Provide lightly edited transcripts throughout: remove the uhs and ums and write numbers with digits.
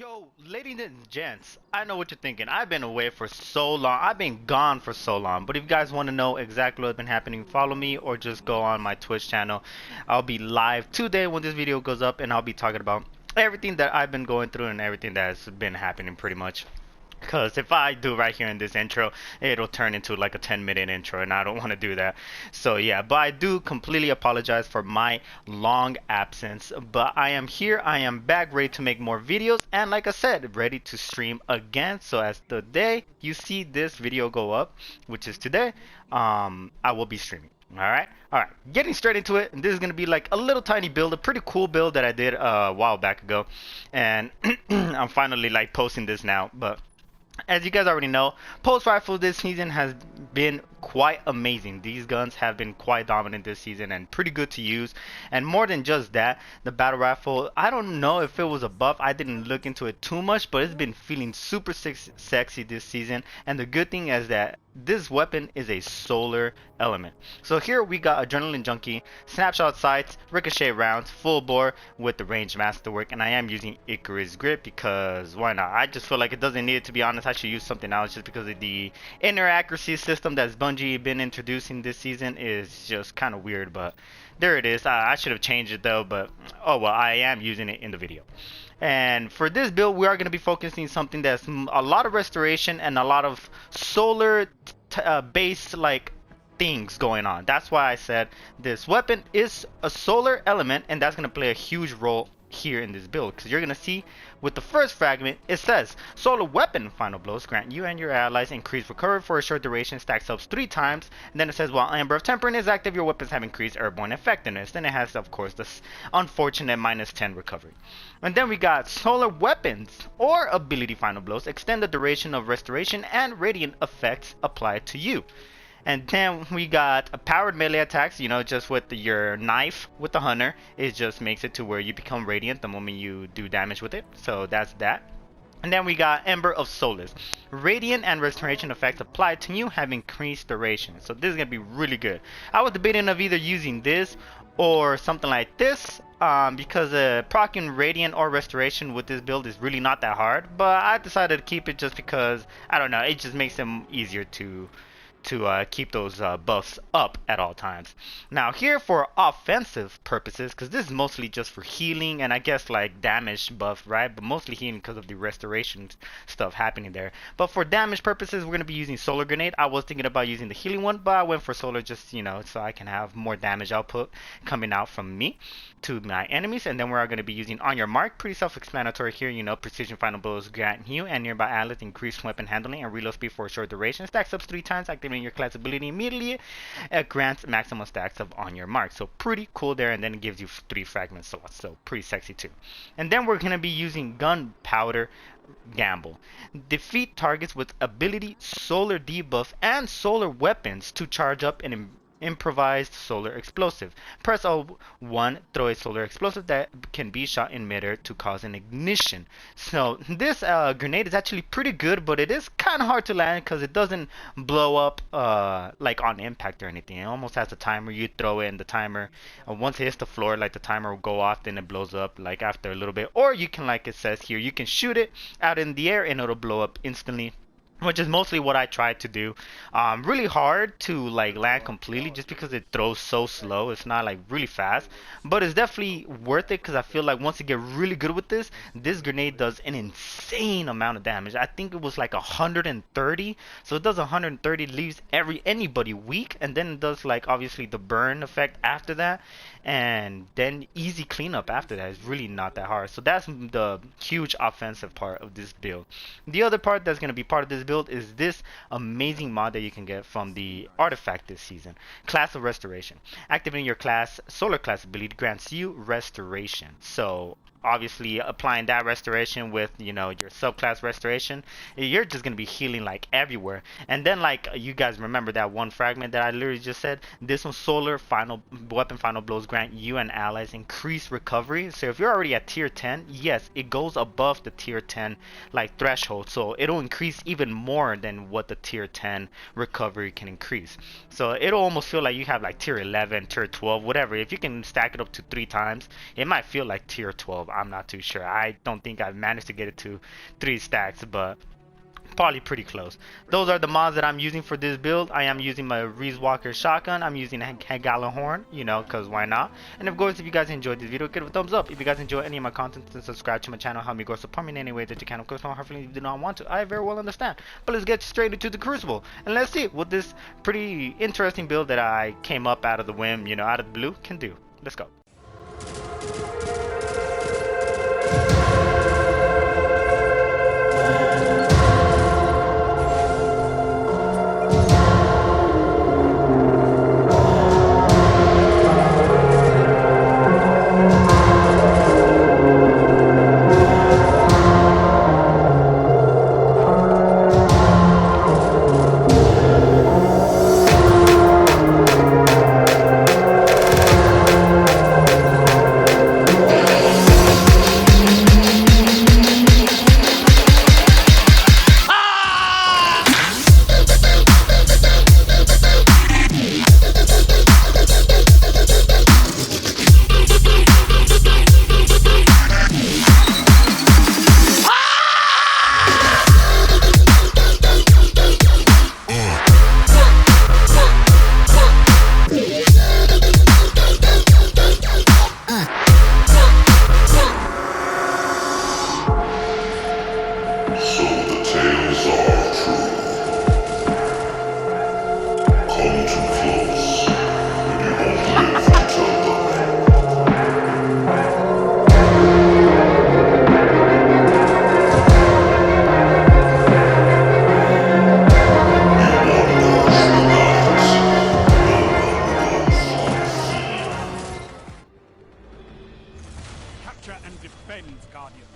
Yo, ladies and gents, I know what you're thinking. I've been away for so long. I've been gone for so long. But if you guys want to know exactly what's been happening, follow me or just go on my Twitch channel. I'll be live today when this video goes up, and I'll be talking about everything that I've been going through and everything that's been happening pretty much. Because if I do right here in this intro, it'll turn into like a 10-minute intro, and I don't want to do that. So yeah, but I do completely apologize for my long absence. But I am here, I am back, ready to make more videos, and like I said, ready to stream again. So as the day you see this video go up, which is today, I will be streaming. All right, getting straight into it. This is gonna be like a little tiny build, a pretty cool build that I did a while back ago, and I'm finally like posting this now, but. As you guys already know, pulse rifle this season has been quite amazing. These guns have been quite dominant this season and pretty good to use. And more than just that, the battle rifle, I don't know if it was a buff. I didn't look into it too much, but it's been feeling super sexy this season. And the good thing is that this weapon is a solar element. So here we got Adrenaline Junkie, Snapshot Sights, Ricochet Rounds, Full Bore with the Range Masterwork, and I am using Icarus Grip because why not? I just feel like it doesn't need it, to be honest. I should use something else just because of the inner accuracy system that's Bungie been introducing this season is just kind of weird, but there it is. I should have changed it though, but oh well, I am using it in the video. And for this build, we are going to be focusing something that's a lot of restoration and a lot of solar based like things going on. That's why I said this weapon is a solar element, and that's going to play a huge role here in this build, because you're going to see with the first fragment it says solar weapon final blows grant you and your allies increased recovery for a short duration, stacks up 3 times, and then it says while Amber of Temperament is active, your weapons have increased airborne effectiveness. Then it has of course this unfortunate -10 recovery. And then we got solar weapons or ability final blows extend the duration of restoration and radiant effects applied to you. And then we got a powered melee attacks, you know, just with your knife with the hunter. It just makes it to where you become radiant the moment you do damage with it. So that's that. And then we got Ember of Solace. Radiant and restoration effects applied to you have increased duration. So this is going to be really good. I was debating of either using this or something like this. Because proccing radiant or restoration with this build is really not that hard. But I decided to keep it just because, I don't know, it just makes them easier to keep those buffs up at all times. Now here for offensive purposes, because this is mostly just for healing and I guess like damage buff, right? But mostly healing because of the restoration stuff happening there. But for damage purposes, we're going to be using Solar Grenade. I was thinking about using the healing one, but I went for Solar just, you know, so I can have more damage output coming out from me to my enemies. And then we're going to be using On Your Mark. Pretty self-explanatory here, you know, precision final blows grant you and nearby allies increased weapon handling and reload speed for a short duration. Stacks up 3 times, activating your class ability immediately. It grants maximum stacks of On Your Mark. So pretty cool there, and then it gives you 3 fragment slots. So pretty sexy too. And then we're going to be using Gunpowder Gamble. Defeat targets with ability, solar debuff, and solar weapons to charge up an improvised solar explosive. Press L1, throw a solar explosive that can be shot in midair to cause an ignition. So this grenade is actually pretty good, but it is kind of hard to land because it doesn't blow up like on impact or anything. It almost has a timer. You throw it and the timer, once it hits the floor, like the timer will go off, then it blows up like after a little bit. Or you can, like it says here, you can shoot it out in the air and it'll blow up instantly, which is mostly what I tried to do. Really hard to like land completely just because it throws so slow. It's not like really fast, but it's definitely worth it because I feel like once you get really good with this grenade does an insane amount of damage. I think it was like 130, so it does 130, leaves anybody weak, and then it does like obviously the burn effect after that, and then easy cleanup after that. It's really not that hard. So that's the huge offensive part of this build. The other part that's going to be part of this build is this amazing mod that you can get from the artifact this season. Class of Restoration. Activating your class solar class ability grants you restoration. So obviously applying that restoration with, you know, your subclass restoration, you're just gonna be healing like everywhere. And then like you guys remember that one fragment that I literally just said, this one solar final weapon final blows grant you and allies increased recovery. So if you're already at tier 10, yes, it goes above the tier 10 like threshold, so it'll increase even more than what the tier 10 recovery can increase. So it'll almost feel like you have like tier 11, tier 12, whatever. If you can stack it up to 3 times, it might feel like tier 12. I'm not too sure. I don't think I've managed to get it to 3 stacks, but probably pretty close. Those are the mods that I'm using for this build. I am using my Reese Walker shotgun. I'm using a Gallahorn, you know, because why not? And of course, if you guys enjoyed this video, give it a thumbs up. If you guys enjoy any of my content, then subscribe to my channel. Help me grow, support me in any way that you can. Of course, no hard feelings if you do not want to. I very well understand. But let's get straight into the Crucible. And let's see what this pretty interesting build that I came up out of the whim, you know, out of the blue, can do. Let's go. Capture and defend, Guardians.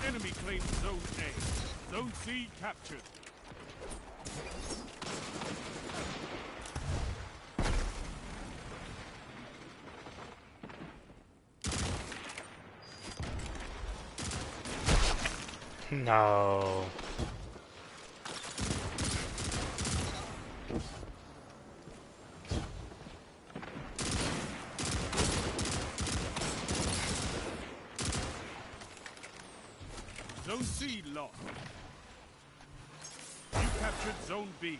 Enemy claims Zone A. Zone C captured. No. Zone C lost. You captured Zone B.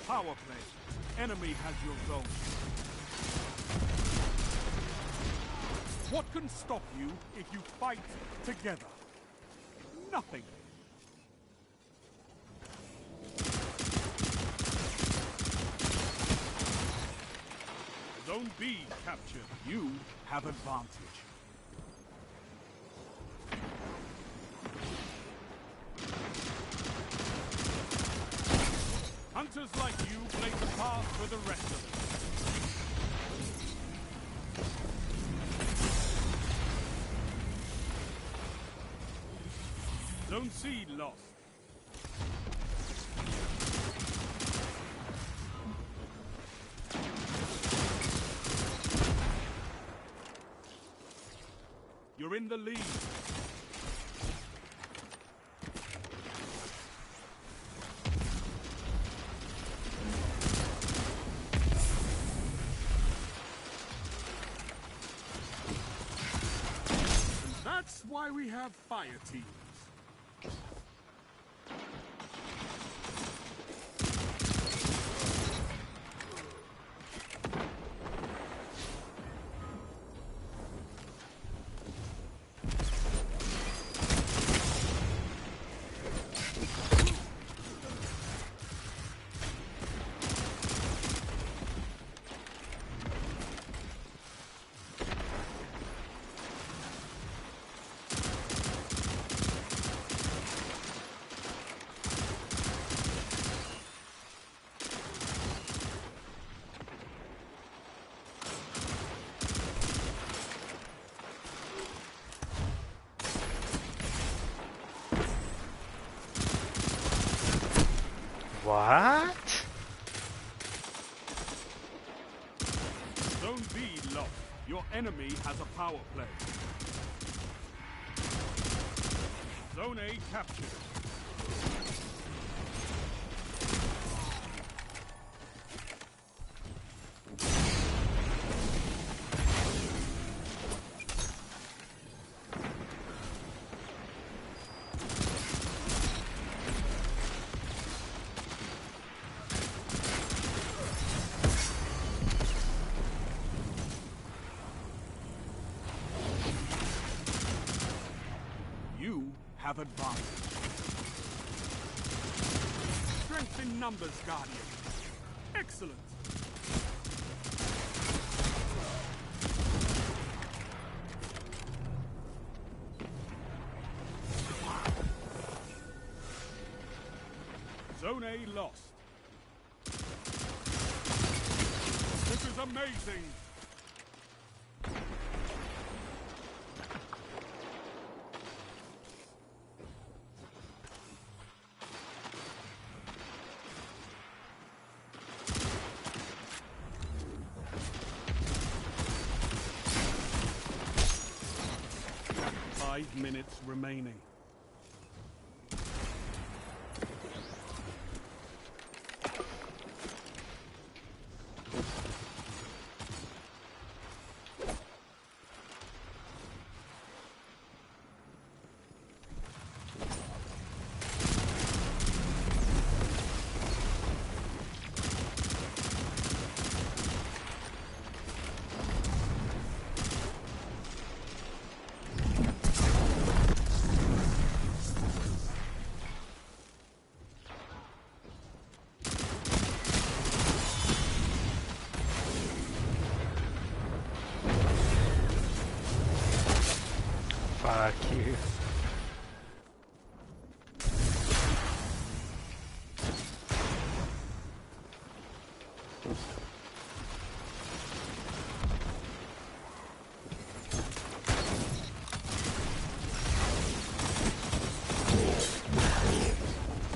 Power play. Enemy has your zone. What can stop you if you fight together? Nothing. Zone B captured. You have advantage. Hunters like you blaze the path for the rest of us. Zone C lost. You're in the lead. That's why we have fire teams. What? Zone B lost. Your enemy has a power play. Zone A captured. You have advantage. Strength in numbers, Guardian. Excellent. Zone A lost. This is amazing. Five minutes remaining. Fuck you.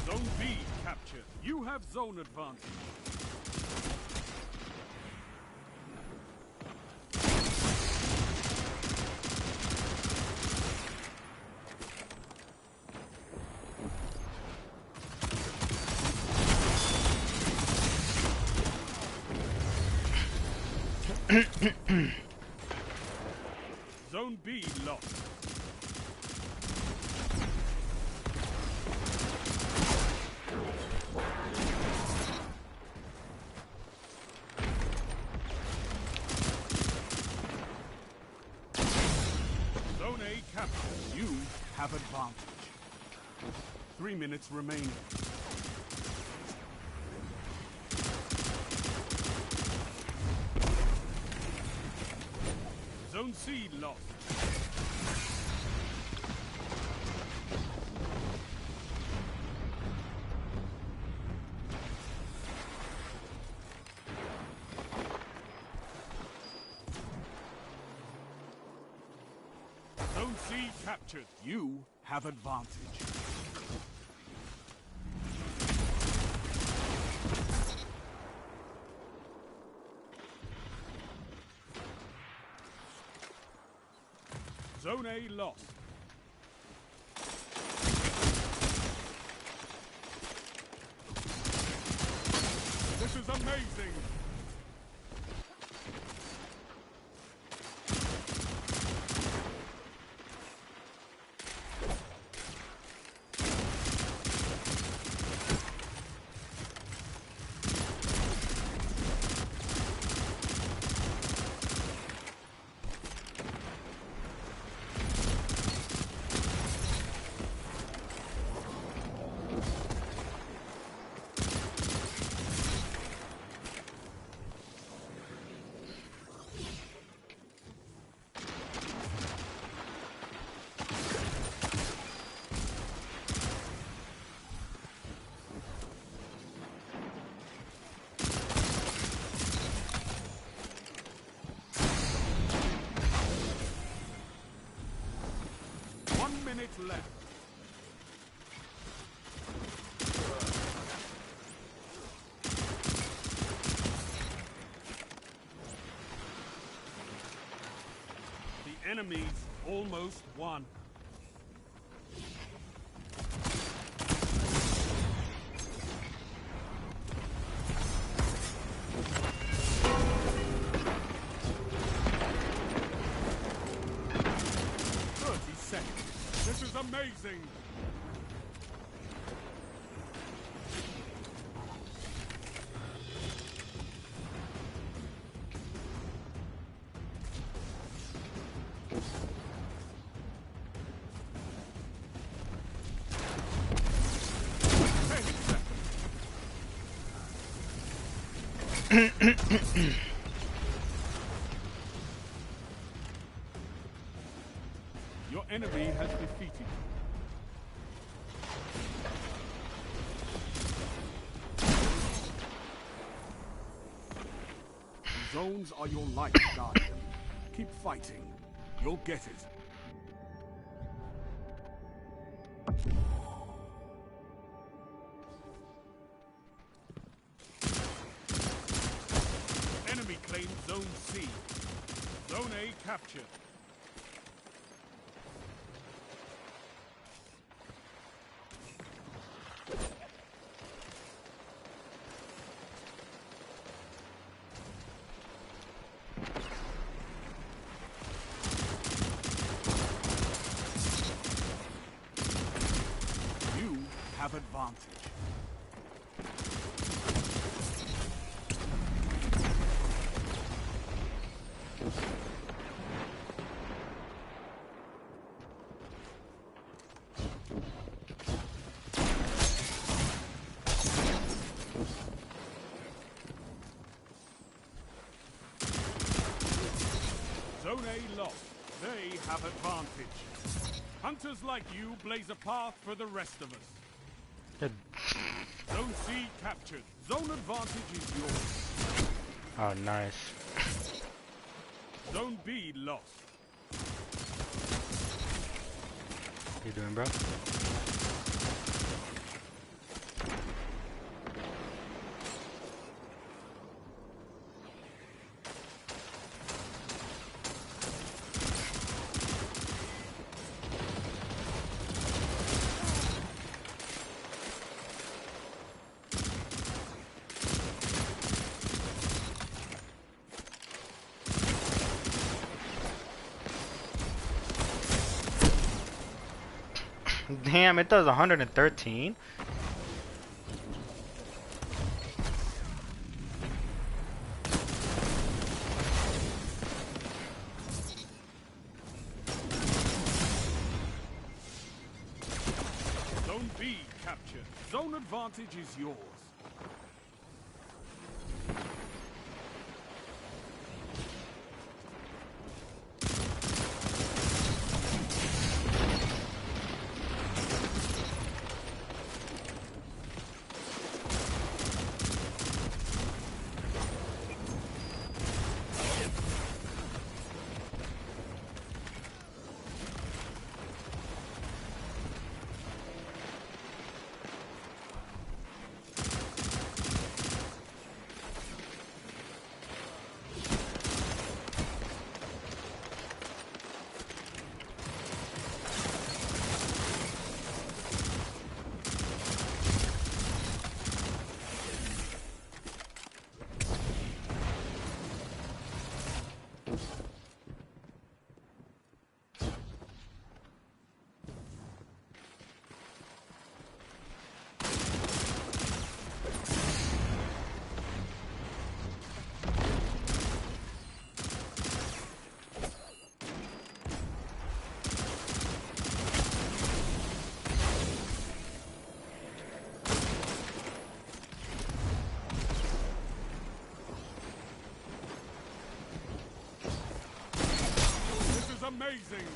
Zone B captured. You have zone advantage. Zone B lost. Zone A captured. You have advantage. 3 minutes remaining. Zone C lost. Zone C captured. You have advantage. Zone A lost. This is amazing. Minutes left. Enemies almost won. This is amazing! Your enemy has defeated you. Zones are your life, Guardian. Keep fighting. You'll get it. Enemy claimed Zone C. Zone A captured. Have advantage. Zone A lost. They have advantage. Hunters like you blaze a path for the rest of us. Good. Zone C captured. Zone advantage is yours. Oh, nice. Zone B lost. What you doing, bro? Damn, it does 113. Zone B captured. Zone advantage is yours. Amazing!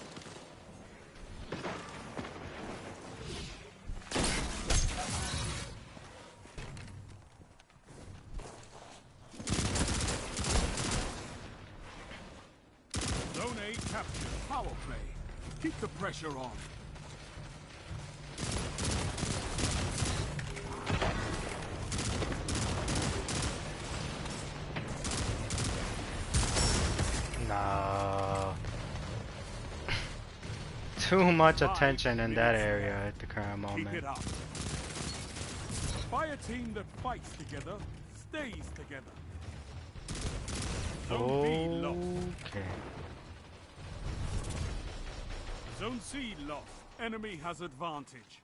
Zone A captured. Power play. Keep the pressure on. Nah. too much 5 attention in that minutes area left. at the current Keep moment. it up. By a team that fights together, stays together. Zone B lost. Okay. Zone C lost. Enemy has advantage.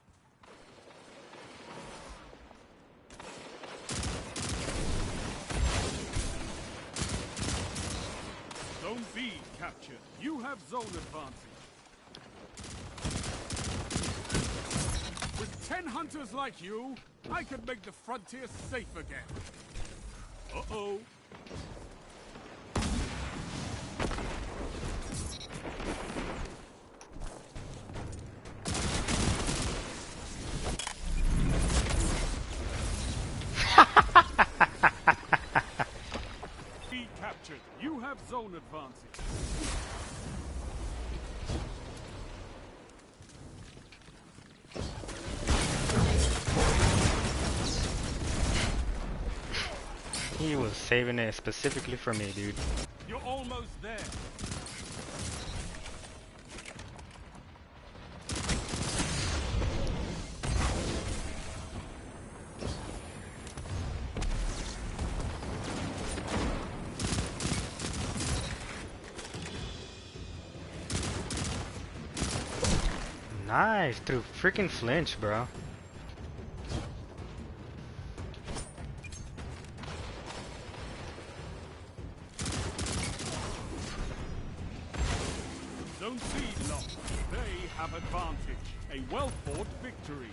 Zone B captured. You have zone advantage. With 10 hunters like you, I could make the frontier safe again. Uh-oh. B captured. You have zone advantage. He was saving it specifically for me, dude. You're almost there. Nice, through freaking flinch, bro. Zone C lost. They have advantage. A well-fought victory.